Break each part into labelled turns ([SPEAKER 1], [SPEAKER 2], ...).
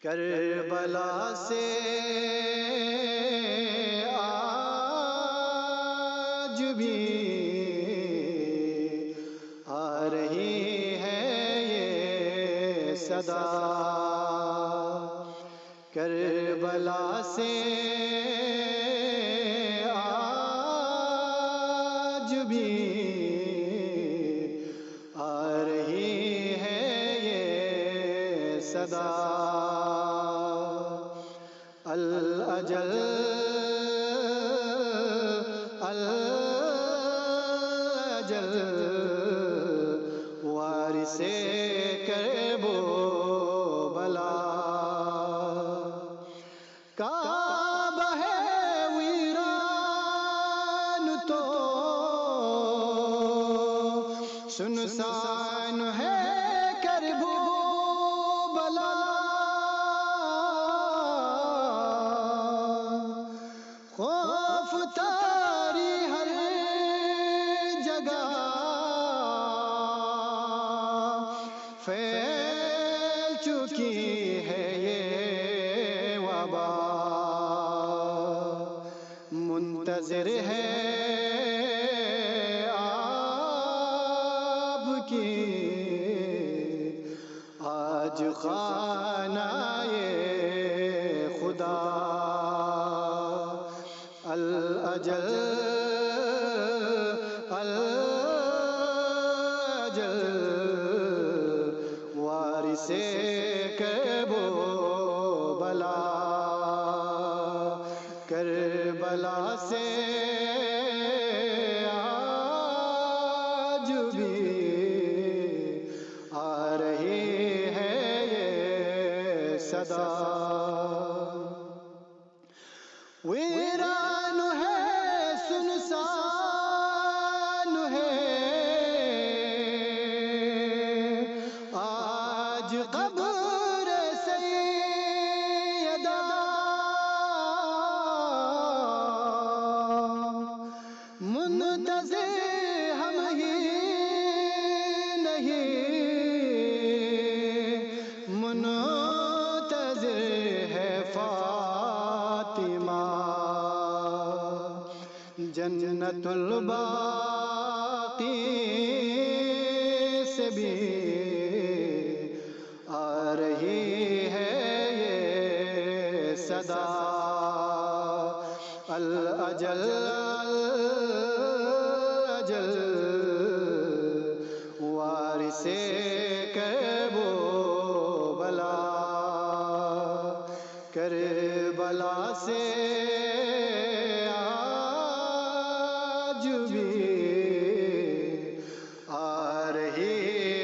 [SPEAKER 1] کربلا سے آج بھی آ رہی ہے یہ صدا، کربلا سے آج بھی آ رہی ہے یہ صدا، الاجل الاجل وارث کرب و بلا، کعبہ ہے ویران تو سنسان ہے کرب و بلا، خوف تاری ہر جگہ پھیل چکی ہے یہ وبا، منتظر ہے آپ کی آج خانہ خدا، الاجل الاجل وارث کرب و بلا، کربلا سے آج بھی آ رہی ہے یہ صدا، ویران ہے سنسان ہے آج قبر سیدہ، منتظر ہم ہی نہیں منتظر ہے فاطمہ، جنت الباقی سے بھی آ رہی ہے یہ صدا، الاجل الاجل وارث کرب و بلا، کربلا سے آج بھی آ رہی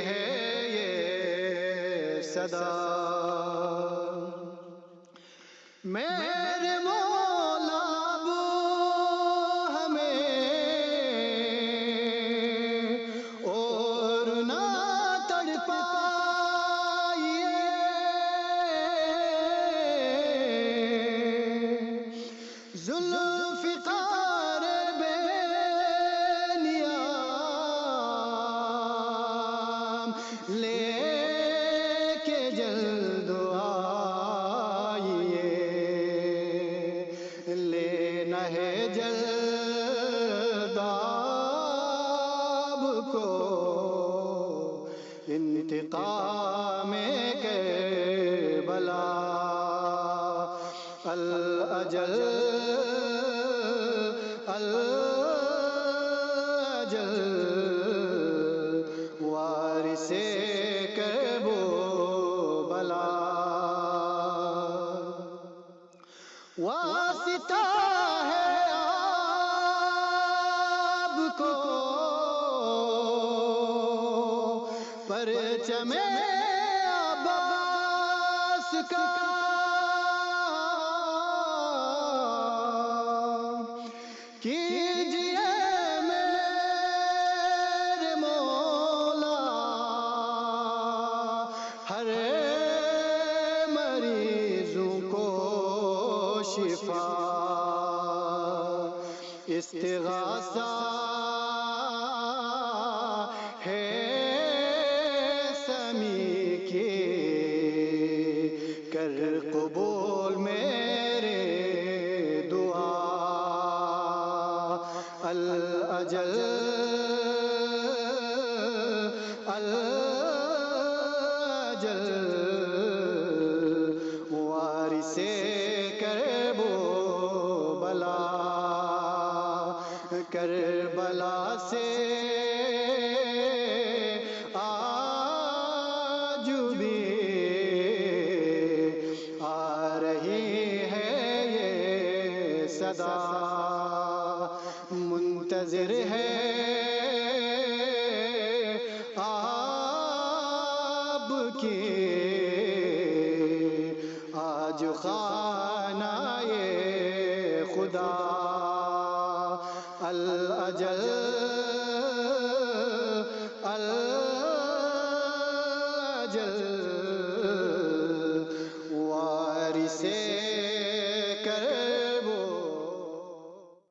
[SPEAKER 1] ہے یہ صدا، میرے مولا اب ہمیں اور نہ تڑپائیے، ذوالفقار بے نیام لے کے جلد آئیے، لینا ہے جلد آپ کو انتقام کربلا، الاجل الاجل وارث کرب و بلا، واسطہ ہے آپ کو پرچم عباس کا، کیجئے میرے مولا ہر مریضوں کو شفا، استغاثہ ہے سمی کی قبول میرے دعا الاجل الاجل وارث کرب و بلا کربلا سے آج بھی آ رہی ہے یہ صدا منتظر ہے آپ کی آج خانہ خدا الاجل